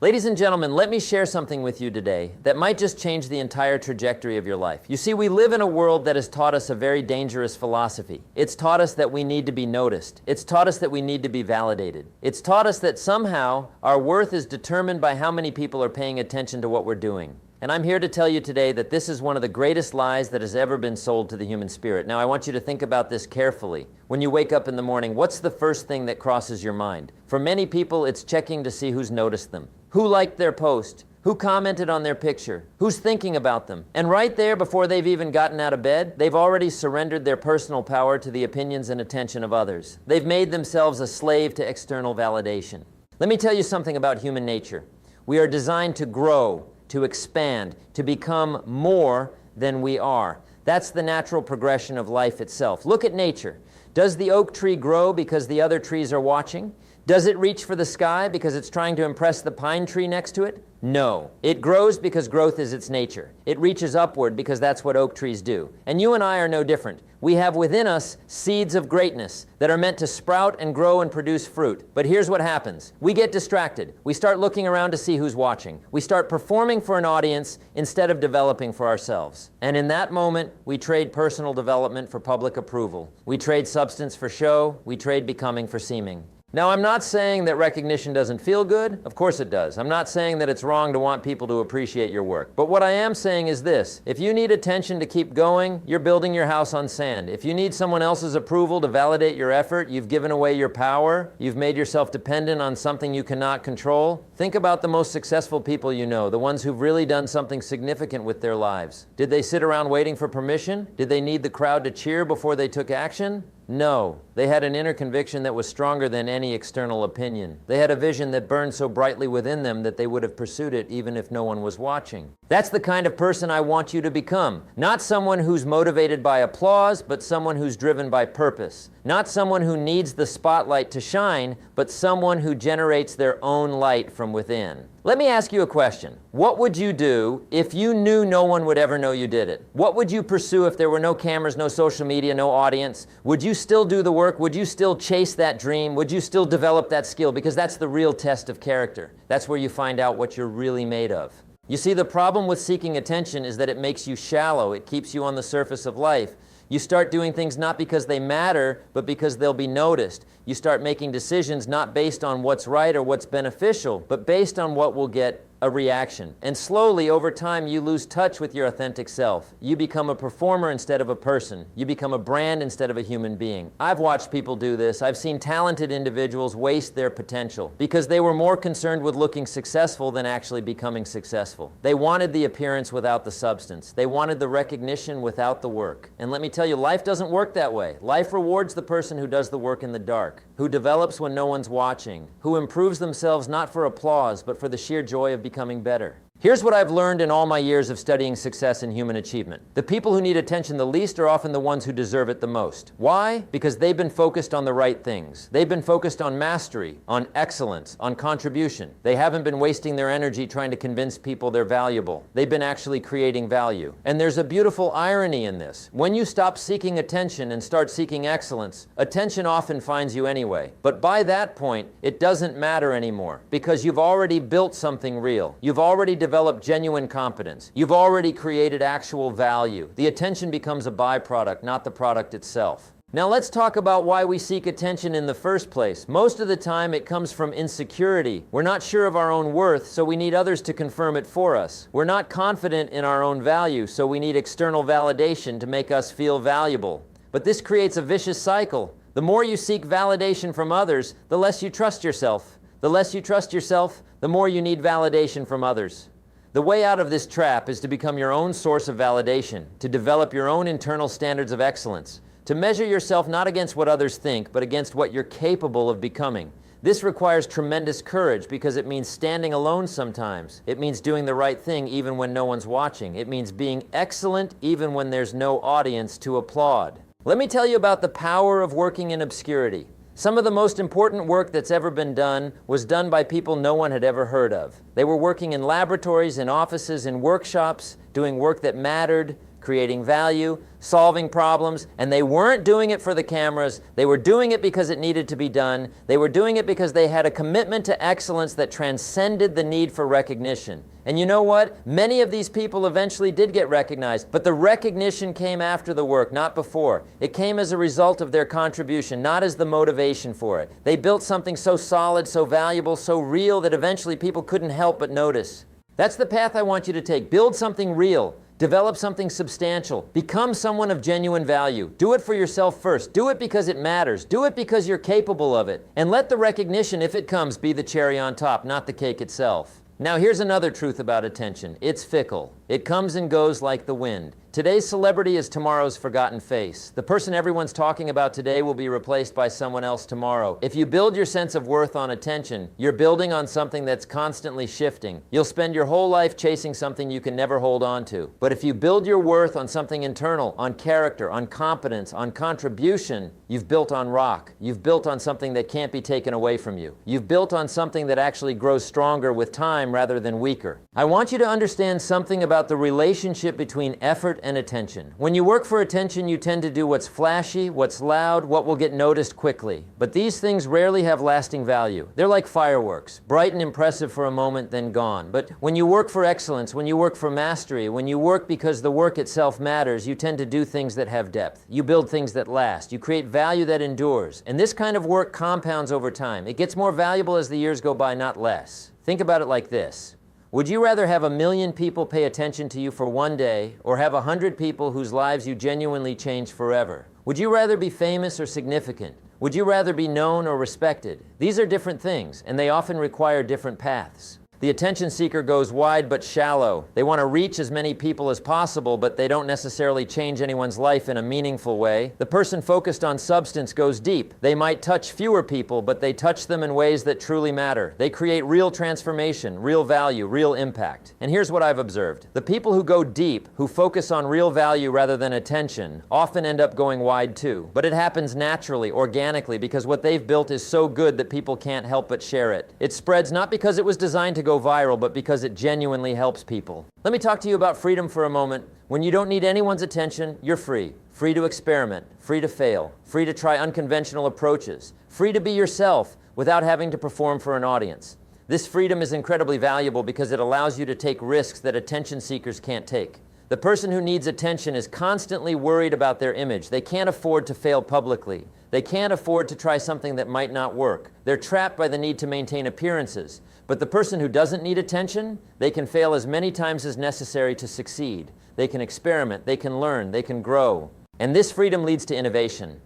Ladies and gentlemen, let me share something with you today that might just change the entire trajectory of your life. You see, we live in a world that has taught us a very dangerous philosophy. It's taught us that we need to be noticed. It's taught us that we need to be validated. It's taught us that somehow our worth is determined by how many people are paying attention to what we're doing. And I'm here to tell you today that this is one of the greatest lies that has ever been sold to the human spirit. Now, I want you to think about this carefully. When you wake up in the morning, what's the first thing that crosses your mind? For many people, it's checking to see who's noticed them, who liked their post, who commented on their picture, who's thinking about them. And right there, before they've even gotten out of bed, they've already surrendered their personal power to the opinions and attention of others. They've made themselves a slave to external validation. Let me tell you something about human nature. We are designed to grow, to expand, to become more than we are. That's the natural progression of life itself. Look at nature. Does the oak tree grow because the other trees are watching? Does it reach for the sky because it's trying to impress the pine tree next to it? No. It grows because growth is its nature. It reaches upward because that's what oak trees do. And you and I are no different. We have within us seeds of greatness that are meant to sprout and grow and produce fruit. But here's what happens. We get distracted. We start looking around to see who's watching. We start performing for an audience instead of developing for ourselves. And in that moment, we trade personal development for public approval. We trade substance for show. We trade becoming for seeming. Now, I'm not saying that recognition doesn't feel good. Of course it does. I'm not saying that it's wrong to want people to appreciate your work. But what I am saying is this. If you need attention to keep going, you're building your house on sand. If you need someone else's approval to validate your effort, you've given away your power. You've made yourself dependent on something you cannot control. Think about the most successful people you know, the ones who've really done something significant with their lives. Did they sit around waiting for permission? Did they need the crowd to cheer before they took action? No. They had an inner conviction that was stronger than any external opinion. They had a vision that burned so brightly within them that they would have pursued it even if no one was watching. That's the kind of person I want you to become. Not someone who's motivated by applause, but someone who's driven by purpose. Not someone who needs the spotlight to shine, but someone who generates their own light from within. Let me ask you a question. What would you do if you knew no one would ever know you did it? What would you pursue if there were no cameras, no social media, no audience? Would you still do the work? Would you still chase that dream? Would you still develop that skill? Because that's the real test of character. That's where you find out what you're really made of. You see, the problem with seeking attention is that it makes you shallow. It keeps you on the surface of life. You start doing things not because they matter, but because they'll be noticed. You start making decisions not based on what's right or what's beneficial, but based on what will get a reaction. And slowly, over time, you lose touch with your authentic self. You become a performer instead of a person. You become a brand instead of a human being. I've watched people do this. I've seen talented individuals waste their potential because they were more concerned with looking successful than actually becoming successful. They wanted the appearance without the substance. They wanted the recognition without the work. And let me tell you, life doesn't work that way. Life rewards the person who does the work in the dark, who develops when no one's watching, who improves themselves not for applause, but for the sheer joy of becoming better. Here's what I've learned in all my years of studying success and human achievement. The people who need attention the least are often the ones who deserve it the most. Why? Because they've been focused on the right things. They've been focused on mastery, on excellence, on contribution. They haven't been wasting their energy trying to convince people they're valuable. They've been actually creating value. And there's a beautiful irony in this. When you stop seeking attention and start seeking excellence, attention often finds you anyway. But by that point, it doesn't matter anymore because you've already built something real. You've already developed genuine competence. You've already created actual value. The attention becomes a byproduct, not the product itself. Now let's talk about why we seek attention in the first place. Most of the time it comes from insecurity. We're not sure of our own worth, so we need others to confirm it for us. We're not confident in our own value, so we need external validation to make us feel valuable. But this creates a vicious cycle. The more you seek validation from others, the less you trust yourself. The less you trust yourself, the more you need validation from others. The way out of this trap is to become your own source of validation, to develop your own internal standards of excellence, to measure yourself not against what others think, but against what you're capable of becoming. This requires tremendous courage because it means standing alone sometimes. It means doing the right thing even when no one's watching. It means being excellent even when there's no audience to applaud. Let me tell you about the power of working in obscurity. Some of the most important work that's ever been done was done by people no one had ever heard of. They were working in laboratories, in offices, in workshops, doing work that mattered, creating value, solving problems, and they weren't doing it for the cameras. They were doing it because it needed to be done. They were doing it because they had a commitment to excellence that transcended the need for recognition. And you know what? Many of these people eventually did get recognized, but the recognition came after the work, not before. It came as a result of their contribution, not as the motivation for it. They built something so solid, so valuable, so real that eventually people couldn't help but notice. That's the path I want you to take. Build something real. Develop something substantial. Become someone of genuine value. Do it for yourself first. Do it because it matters. Do it because you're capable of it. And let the recognition, if it comes, be the cherry on top, not the cake itself. Now here's another truth about attention. It's fickle. It comes and goes like the wind. Today's celebrity is tomorrow's forgotten face. The person everyone's talking about today will be replaced by someone else tomorrow. If you build your sense of worth on attention, you're building on something that's constantly shifting. You'll spend your whole life chasing something you can never hold on to. But if you build your worth on something internal, on character, on competence, on contribution, you've built on rock. You've built on something that can't be taken away from you. You've built on something that actually grows stronger with time rather than weaker. I want you to understand something about the relationship between effort and attention. When you work for attention, you tend to do what's flashy, what's loud, what will get noticed quickly. But these things rarely have lasting value. They're like fireworks, bright and impressive for a moment, then gone. But when you work for excellence, when you work for mastery, when you work because the work itself matters, you tend to do things that have depth. You build things that last. You create value that endures. And this kind of work compounds over time. It gets more valuable as the years go by, not less. Think about it like this. Would you rather have 1 million people pay attention to you for one day, or have 100 people whose lives you genuinely change forever? Would you rather be famous or significant? Would you rather be known or respected? These are different things, and they often require different paths. The attention seeker goes wide but shallow. They want to reach as many people as possible, but they don't necessarily change anyone's life in a meaningful way. The person focused on substance goes deep. They might touch fewer people, but they touch them in ways that truly matter. They create real transformation, real value, real impact. And here's what I've observed. The people who go deep, who focus on real value rather than attention, often end up going wide too. But it happens naturally, organically, because what they've built is so good that people can't help but share it. It spreads not because it was designed to go viral, but because it genuinely helps people. Let me talk to you about freedom for a moment. When you don't need anyone's attention, you're free. Free to experiment, free to fail, free to try unconventional approaches, free to be yourself without having to perform for an audience. This freedom is incredibly valuable because it allows you to take risks that attention seekers can't take. The person who needs attention is constantly worried about their image. They can't afford to fail publicly. They can't afford to try something that might not work. They're trapped by the need to maintain appearances. But the person who doesn't need attention, they can fail as many times as necessary to succeed. They can experiment, they can learn, they can grow. And this freedom leads to innovation.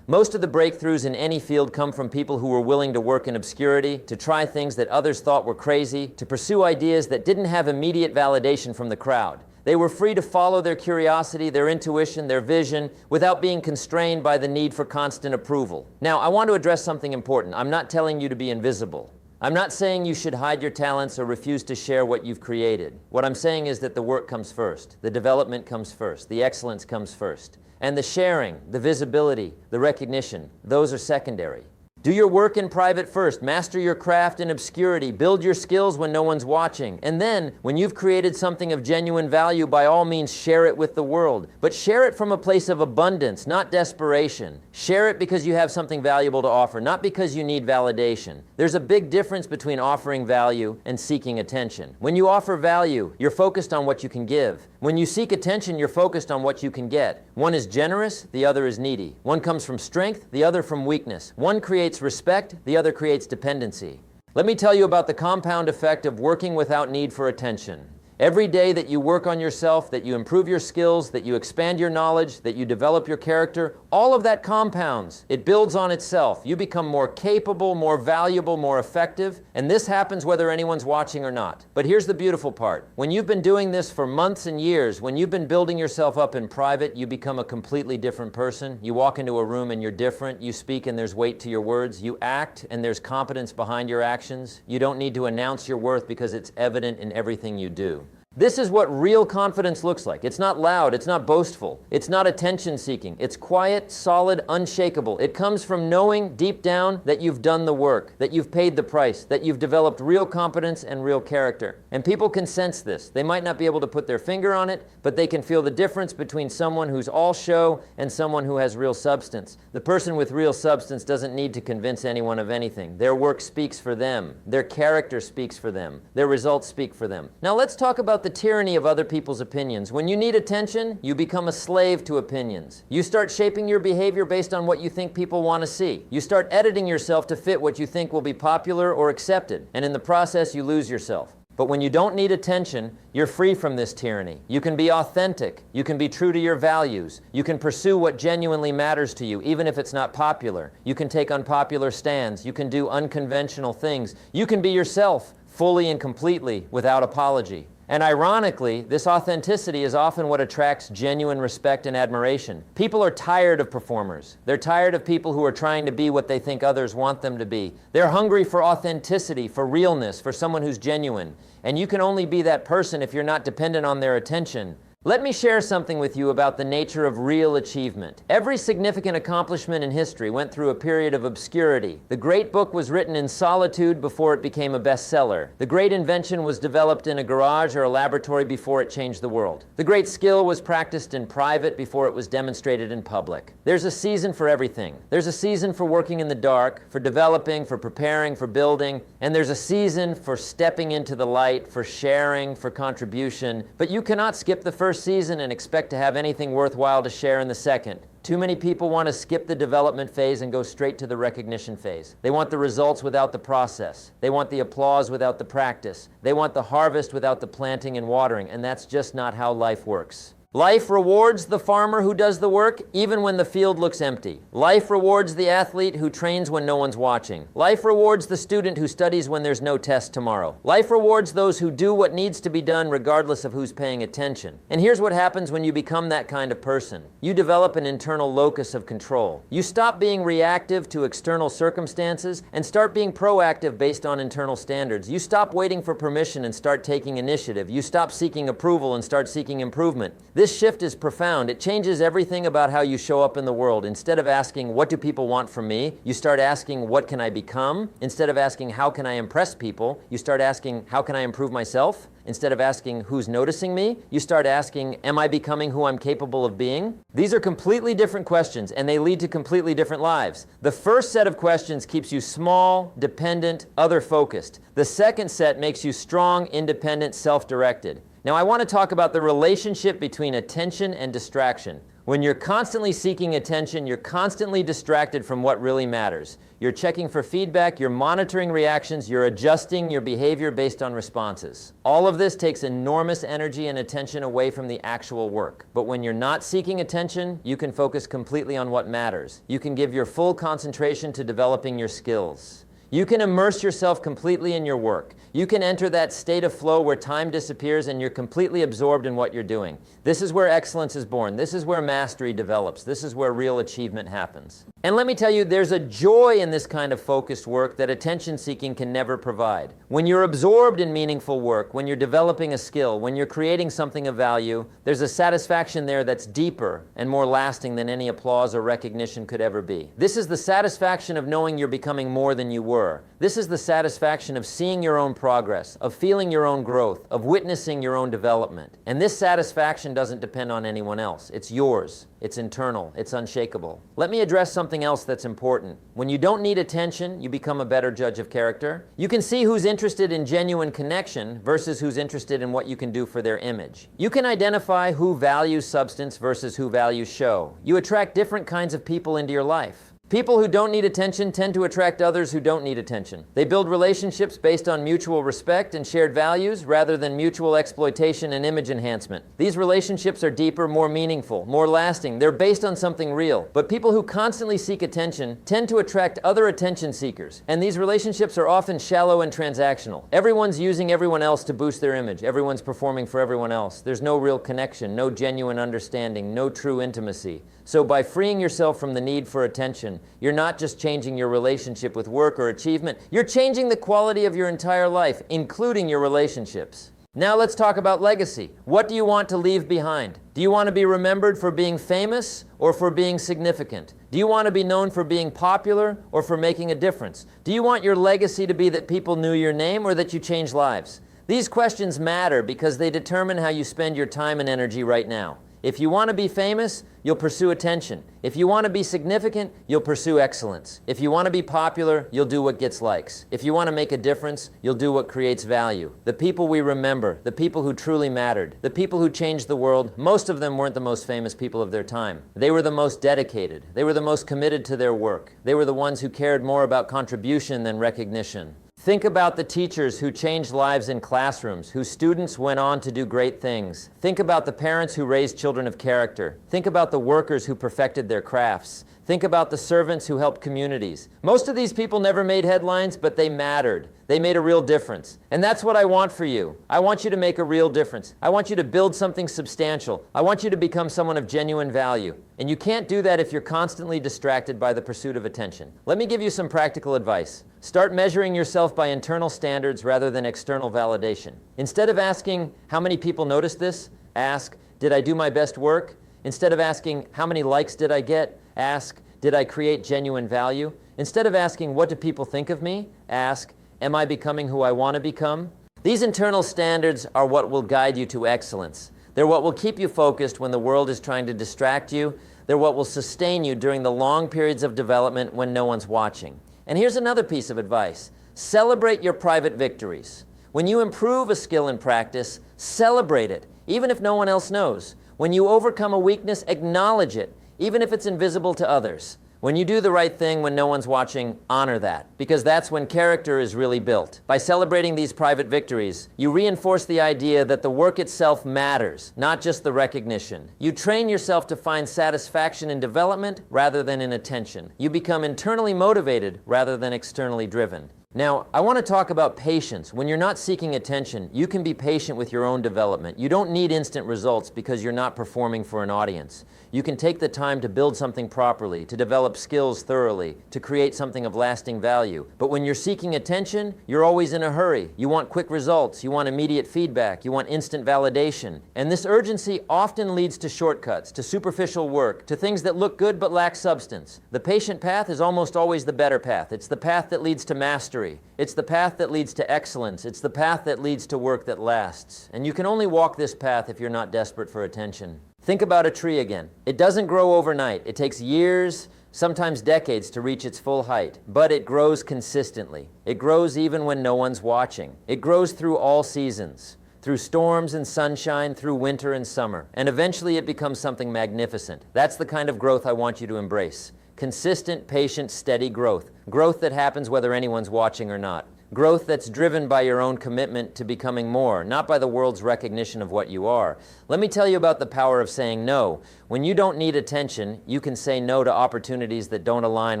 Most of the breakthroughs in any field come from people who were willing to work in obscurity, to try things that others thought were crazy, to pursue ideas that didn't have immediate validation from the crowd. They were free to follow their curiosity, their intuition, their vision, without being constrained by the need for constant approval. Now, I want to address something important. I'm not telling you to be invisible. I'm not saying you should hide your talents or refuse to share what you've created. What I'm saying is that the work comes first, the development comes first, the excellence comes first. And the sharing, the visibility, the recognition, those are secondary. Do your work in private first. Master your craft in obscurity. Build your skills when no one's watching. And then, when you've created something of genuine value, by all means share it with the world. But share it from a place of abundance, not desperation. Share it because you have something valuable to offer, not because you need validation. There's a big difference between offering value and seeking attention. When you offer value, you're focused on what you can give. When you seek attention, you're focused on what you can get. One is generous, the other is needy. One comes from strength, the other from weakness. One creates respect, the other creates dependency. Let me tell you about the compound effect of working without need for attention. Every day that you work on yourself, that you improve your skills, that you expand your knowledge, that you develop your character, all of that compounds. It builds on itself. You become more capable, more valuable, more effective, and this happens whether anyone's watching or not. But here's the beautiful part. When you've been doing this for months and years, when you've been building yourself up in private, you become a completely different person. You walk into a room and you're different. You speak and there's weight to your words. You act and there's competence behind your actions. You don't need to announce your worth because it's evident in everything you do. This is what real confidence looks like. It's not loud, it's not boastful, it's not attention-seeking. It's quiet, solid, unshakable. It comes from knowing deep down that you've done the work, that you've paid the price, that you've developed real competence and real character. And people can sense this. They might not be able to put their finger on it, but they can feel the difference between someone who's all show and someone who has real substance. The person with real substance doesn't need to convince anyone of anything. Their work speaks for them. Their character speaks for them. Their results speak for them. Now let's talk about the tyranny of other people's opinions. When you need attention, you become a slave to opinions. You start shaping your behavior based on what you think people want to see. You start editing yourself to fit what you think will be popular or accepted, and in the process you lose yourself. But when you don't need attention, you're free from this tyranny. You can be authentic. You can be true to your values. You can pursue what genuinely matters to you, even if it's not popular. You can take unpopular stands. You can do unconventional things. You can be yourself, fully and completely, without apology. And ironically, this authenticity is often what attracts genuine respect and admiration. People are tired of performers. They're tired of people who are trying to be what they think others want them to be. They're hungry for authenticity, for realness, for someone who's genuine. And you can only be that person if you're not dependent on their attention. Let me share something with you about the nature of real achievement. Every significant accomplishment in history went through a period of obscurity. The great book was written in solitude before it became a bestseller. The great invention was developed in a garage or a laboratory before it changed the world. The great skill was practiced in private before it was demonstrated in public. There's a season for everything. There's a season for working in the dark, for developing, for preparing, for building, and there's a season for stepping into the light, for sharing, for contribution. But you cannot skip the first season and expect to have anything worthwhile to share in the second. Too many people want to skip the development phase and go straight to the recognition phase. They want the results without the process. They want the applause without the practice. They want the harvest without the planting and watering, and that's just not how life works. Life rewards the farmer who does the work even when the field looks empty. Life rewards the athlete who trains when no one's watching. Life rewards the student who studies when there's no test tomorrow. Life rewards those who do what needs to be done regardless of who's paying attention. And here's what happens when you become that kind of person. You develop an internal locus of control. You stop being reactive to external circumstances and start being proactive based on internal standards. You stop waiting for permission and start taking initiative. You stop seeking approval and start seeking improvement. This shift is profound. It changes everything about how you show up in the world. Instead of asking, what do people want from me? You start asking, what can I become? Instead of asking, how can I impress people? You start asking, how can I improve myself? Instead of asking, who's noticing me? You start asking, am I becoming who I'm capable of being? These are completely different questions, and they lead to completely different lives. The first set of questions keeps you small, dependent, other-focused. The second set makes you strong, independent, self-directed. Now, I want to talk about the relationship between attention and distraction. When you're constantly seeking attention, you're constantly distracted from what really matters. You're checking for feedback, you're monitoring reactions, you're adjusting your behavior based on responses. All of this takes enormous energy and attention away from the actual work. But when you're not seeking attention, you can focus completely on what matters. You can give your full concentration to developing your skills. You can immerse yourself completely in your work. You can enter that state of flow where time disappears and you're completely absorbed in what you're doing. This is where excellence is born. This is where mastery develops. This is where real achievement happens. And let me tell you, there's a joy in this kind of focused work that attention-seeking can never provide. When you're absorbed in meaningful work, when you're developing a skill, when you're creating something of value, there's a satisfaction there that's deeper and more lasting than any applause or recognition could ever be. This is the satisfaction of knowing you're becoming more than you were. This is the satisfaction of seeing your own progress, of feeling your own growth, of witnessing your own development. And this satisfaction doesn't depend on anyone else. It's yours. It's internal. It's unshakable. Let me address something else that's important. When you don't need attention, you become a better judge of character. You can see who's interested in genuine connection versus who's interested in what you can do for their image. You can identify who values substance versus who values show. You attract different kinds of people into your life. People who don't need attention tend to attract others who don't need attention. They build relationships based on mutual respect and shared values rather than mutual exploitation and image enhancement. These relationships are deeper, more meaningful, more lasting. They're based on something real. But people who constantly seek attention tend to attract other attention seekers. And these relationships are often shallow and transactional. Everyone's using everyone else to boost their image. Everyone's performing for everyone else. There's no real connection, no genuine understanding, no true intimacy. So by freeing yourself from the need for attention, you're not just changing your relationship with work or achievement, you're changing the quality of your entire life, including your relationships. Now let's talk about legacy. What do you want to leave behind? Do you want to be remembered for being famous or for being significant? Do you want to be known for being popular or for making a difference? Do you want your legacy to be that people knew your name or that you changed lives? These questions matter because they determine how you spend your time and energy right now. If you want to be famous, you'll pursue attention. If you want to be significant, you'll pursue excellence. If you want to be popular, you'll do what gets likes. If you want to make a difference, you'll do what creates value. The people we remember, the people who truly mattered, the people who changed the world, most of them weren't the most famous people of their time. They were the most dedicated. They were the most committed to their work. They were the ones who cared more about contribution than recognition. Think about the teachers who changed lives in classrooms, whose students went on to do great things. Think about the parents who raised children of character. Think about the workers who perfected their crafts. Think about the servants who helped communities. Most of these people never made headlines, but they mattered. They made a real difference. And that's what I want for you. I want you to make a real difference. I want you to build something substantial. I want you to become someone of genuine value. And you can't do that if you're constantly distracted by the pursuit of attention. Let me give you some practical advice. Start measuring yourself by internal standards rather than external validation. Instead of asking, how many people noticed this? Ask, did I do my best work? Instead of asking, how many likes did I get? Ask, did I create genuine value? Instead of asking, what do people think of me? Ask, am I becoming who I want to become? These internal standards are what will guide you to excellence. They're what will keep you focused when the world is trying to distract you. They're what will sustain you during the long periods of development when no one's watching. And here's another piece of advice. Celebrate your private victories. When you improve a skill in practice, celebrate it, even if no one else knows. When you overcome a weakness, acknowledge it, even if it's invisible to others. When you do the right thing when no one's watching, honor that, because that's when character is really built. By celebrating these private victories, you reinforce the idea that the work itself matters, not just the recognition. You train yourself to find satisfaction in development rather than in attention. You become internally motivated rather than externally driven. Now, I want to talk about patience. When you're not seeking attention, you can be patient with your own development. You don't need instant results because you're not performing for an audience. You can take the time to build something properly, to develop skills thoroughly, to create something of lasting value. But when you're seeking attention, you're always in a hurry. You want quick results, you want immediate feedback, you want instant validation. And this urgency often leads to shortcuts, to superficial work, to things that look good but lack substance. The patient path is almost always the better path. It's the path that leads to mastery. It's the path that leads to excellence. It's the path that leads to work that lasts. And you can only walk this path if you're not desperate for attention. Think about a tree again. It doesn't grow overnight. It takes years, sometimes decades, to reach its full height. But it grows consistently. It grows even when no one's watching. It grows through all seasons, through storms and sunshine, through winter and summer. And eventually it becomes something magnificent. That's the kind of growth I want you to embrace. Consistent, patient, steady growth. Growth that happens whether anyone's watching or not. Growth that's driven by your own commitment to becoming more, not by the world's recognition of what you are. Let me tell you about the power of saying no. When you don't need attention, you can say no to opportunities that don't align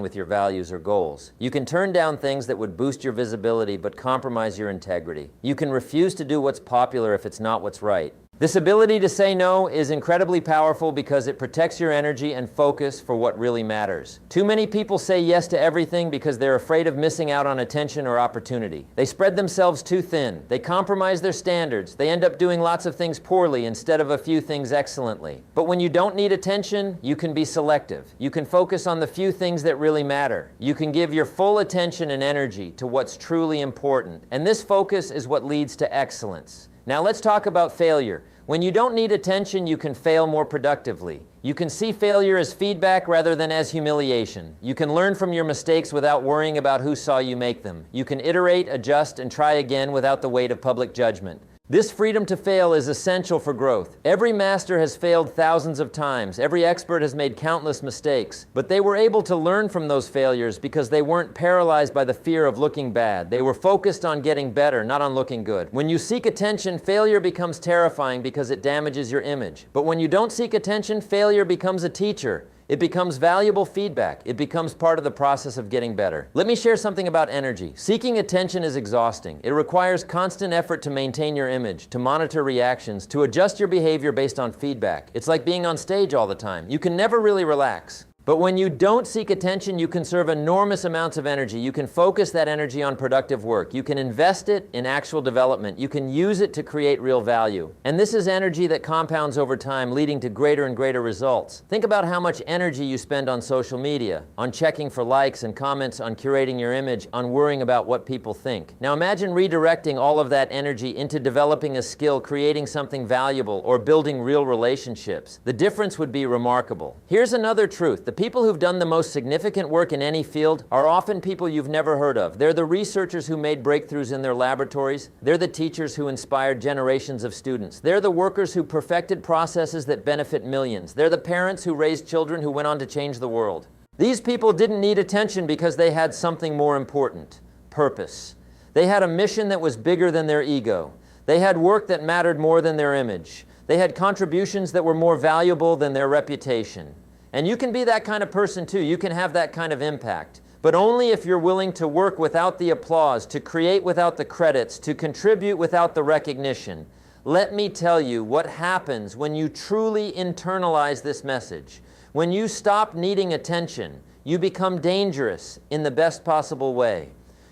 with your values or goals. You can turn down things that would boost your visibility but compromise your integrity. You can refuse to do what's popular if it's not what's right. This ability to say no is incredibly powerful because it protects your energy and focus for what really matters. Too many people say yes to everything because they're afraid of missing out on attention or opportunity. They spread themselves too thin. They compromise their standards. They end up doing lots of things poorly instead of a few things excellently. But when you don't need attention, you can be selective. You can focus on the few things that really matter. You can give your full attention and energy to what's truly important. And this focus is what leads to excellence. Now let's talk about failure. When you don't need attention, you can fail more productively. You can see failure as feedback rather than as humiliation. You can learn from your mistakes without worrying about who saw you make them. You can iterate, adjust, and try again without the weight of public judgment. This freedom to fail is essential for growth. Every master has failed thousands of times. Every expert has made countless mistakes. But they were able to learn from those failures because they weren't paralyzed by the fear of looking bad. They were focused on getting better, not on looking good. When you seek attention, failure becomes terrifying because it damages your image. But when you don't seek attention, failure becomes a teacher. It becomes valuable feedback. It becomes part of the process of getting better. Let me share something about energy. Seeking attention is exhausting. It requires constant effort to maintain your image, to monitor reactions, to adjust your behavior based on feedback. It's like being on stage all the time. You can never really relax. But when you don't seek attention, you conserve enormous amounts of energy. You can focus that energy on productive work. You can invest it in actual development. You can use it to create real value. And this is energy that compounds over time, leading to greater and greater results. Think about how much energy you spend on social media, on checking for likes and comments, on curating your image, on worrying about what people think. Now imagine redirecting all of that energy into developing a skill, creating something valuable, or building real relationships. The difference would be remarkable. Here's another truth. The people who've done the most significant work in any field are often people you've never heard of. They're the researchers who made breakthroughs in their laboratories. They're the teachers who inspired generations of students. They're the workers who perfected processes that benefit millions. They're the parents who raised children who went on to change the world. These people didn't need attention because they had something more important: purpose. They had a mission that was bigger than their ego. They had work that mattered more than their image. They had contributions that were more valuable than their reputation. And you can be that kind of person too. You can have that kind of impact. But only if you're willing to work without the applause, to create without the credits, to contribute without the recognition. Let me tell you what happens when you truly internalize this message. When you stop needing attention, you become dangerous in the best possible way.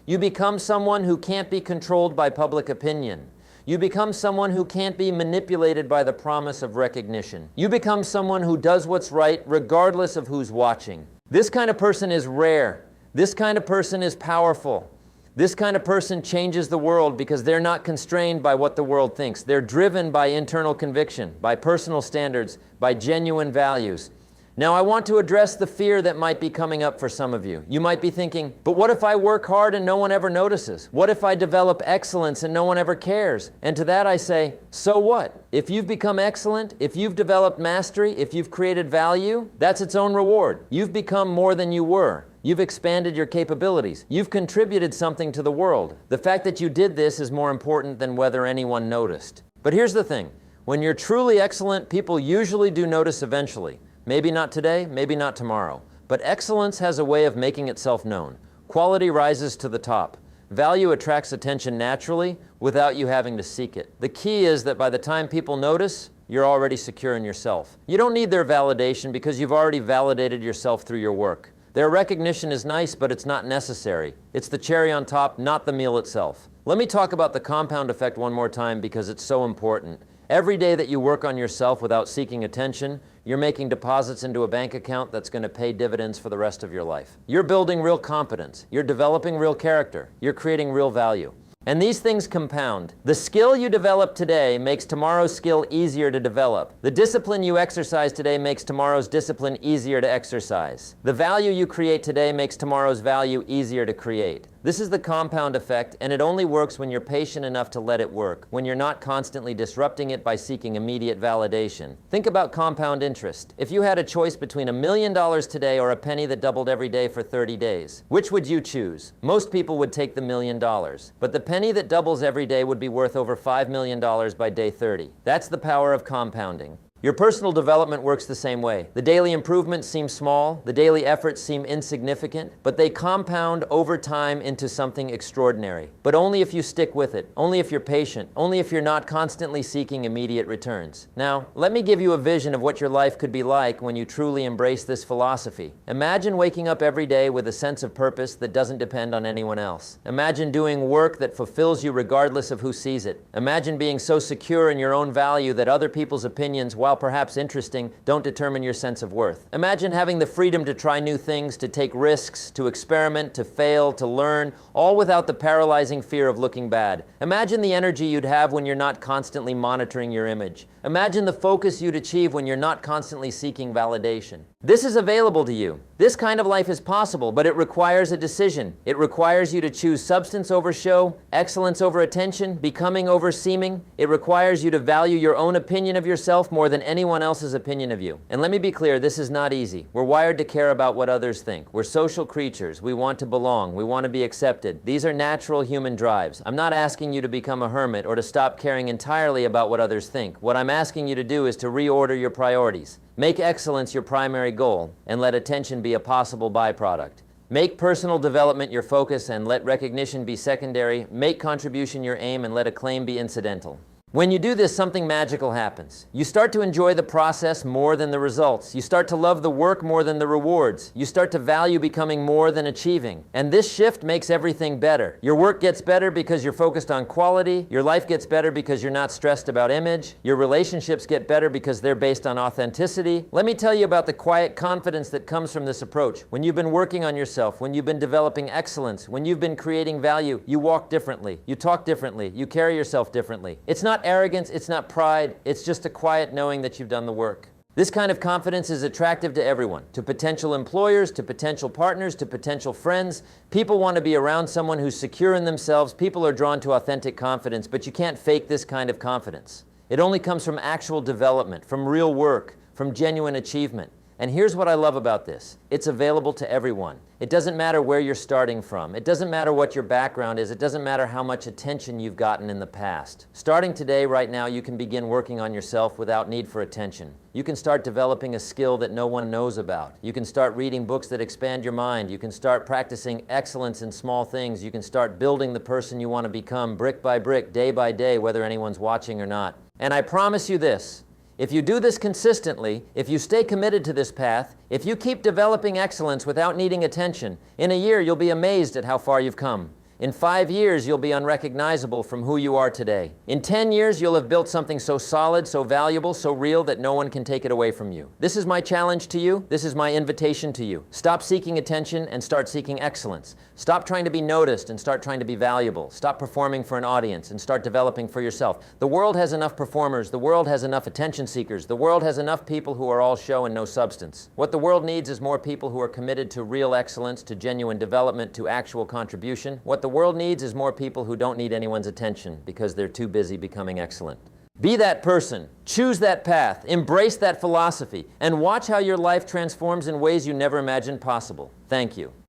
You become someone who can't be controlled by public opinion. You become someone who can't be manipulated by the promise of recognition. You become someone who does what's right regardless of who's watching. This kind of person is rare. This kind of person is powerful. This kind of person changes the world because they're not constrained by what the world thinks. They're driven by internal conviction, by personal standards, by genuine values. Now, I want to address the fear that might be coming up for some of you. You might be thinking, but what if I work hard and no one ever notices? What if I develop excellence and no one ever cares? And to that I say, so what? If you've become excellent, if you've developed mastery, if you've created value, that's its own reward. You've become more than you were. You've expanded your capabilities. You've contributed something to the world. The fact that you did this is more important than whether anyone noticed. But here's the thing. When you're truly excellent, people usually do notice eventually. Maybe not today, maybe not tomorrow. But excellence has a way of making itself known. Quality rises to the top. Value attracts attention naturally without you having to seek it. The key is that by the time people notice, you're already secure in yourself. You don't need their validation because you've already validated yourself through your work. Their recognition is nice, but it's not necessary. It's the cherry on top, not the meal itself. Let me talk about the compound effect one more time because it's so important. Every day that you work on yourself without seeking attention, you're making deposits into a bank account that's going to pay dividends for the rest of your life. You're building real competence. You're developing real character. You're creating real value. And these things compound. The skill you develop today makes tomorrow's skill easier to develop. The discipline you exercise today makes tomorrow's discipline easier to exercise. The value you create today makes tomorrow's value easier to create. This is the compound effect, and it only works when you're patient enough to let it work, when you're not constantly disrupting it by seeking immediate validation. Think about compound interest. If you had a choice between $1 million today or a penny that doubled every day for 30 days, which would you choose? Most people would take the $1 million, but the penny that doubles every day would be worth over $5 million by day 30. That's the power of compounding. Your personal development works the same way. The daily improvements seem small, the daily efforts seem insignificant, but they compound over time into something extraordinary. But only if you stick with it, only if you're patient, only if you're not constantly seeking immediate returns. Now, let me give you a vision of what your life could be like when you truly embrace this philosophy. Imagine waking up every day with a sense of purpose that doesn't depend on anyone else. Imagine doing work that fulfills you regardless of who sees it. Imagine being so secure in your own value that other people's opinions, while perhaps interesting, don't determine your sense of worth. Imagine having the freedom to try new things, to take risks, to experiment, to fail, to learn, all without the paralyzing fear of looking bad. Imagine the energy you'd have when you're not constantly monitoring your image. Imagine the focus you'd achieve when you're not constantly seeking validation. This is available to you. This kind of life is possible, but it requires a decision. It requires you to choose substance over show, excellence over attention, becoming over seeming. It requires you to value your own opinion of yourself more than anyone else's opinion of you. And let me be clear, this is not easy. We're wired to care about what others think. We're social creatures. We want to belong. We want to be accepted. These are natural human drives. I'm not asking you to become a hermit or to stop caring entirely about what others think. What I'm asking you to do is to reorder your priorities. Make excellence your primary goal, and let attention be a possible byproduct. Make personal development your focus, and let recognition be secondary. Make contribution your aim, and let acclaim be incidental. When you do this, something magical happens. You start to enjoy the process more than the results. You start to love the work more than the rewards. You start to value becoming more than achieving. And this shift makes everything better. Your work gets better because you're focused on quality. Your life gets better because you're not stressed about image. Your relationships get better because they're based on authenticity. Let me tell you about the quiet confidence that comes from this approach. When you've been working on yourself, when you've been developing excellence, when you've been creating value, you walk differently. You talk differently. You carry yourself differently. It's not arrogance, it's not pride, it's just a quiet knowing that you've done the work. This kind of confidence is attractive to everyone, to potential employers, to potential partners, to potential friends. People want to be around someone who's secure in themselves. People are drawn to authentic confidence, but you can't fake this kind of confidence. It only comes from actual development, from real work, from genuine achievement. And here's what I love about this. It's available to everyone. It doesn't matter where you're starting from. It doesn't matter what your background is. It doesn't matter how much attention you've gotten in the past. Starting today, right now, you can begin working on yourself without need for attention. You can start developing a skill that no one knows about. You can start reading books that expand your mind. You can start practicing excellence in small things. You can start building the person you want to become brick by brick, day by day, whether anyone's watching or not. And I promise you this. If you do this consistently, if you stay committed to this path, if you keep developing excellence without needing attention, in a year you'll be amazed at how far you've come. In 5 years, you'll be unrecognizable from who you are today. In 10 years, you'll have built something so solid, so valuable, so real that no one can take it away from you. This is my challenge to you. This is my invitation to you. Stop seeking attention and start seeking excellence. Stop trying to be noticed and start trying to be valuable. Stop performing for an audience and start developing for yourself. The world has enough performers. The world has enough attention seekers. The world has enough people who are all show and no substance. What the world needs is more people who are committed to real excellence, to genuine development, to actual contribution. What the world needs is more people who don't need anyone's attention because they're too busy becoming excellent. Be that person, choose that path, embrace that philosophy, and watch how your life transforms in ways you never imagined possible. Thank you.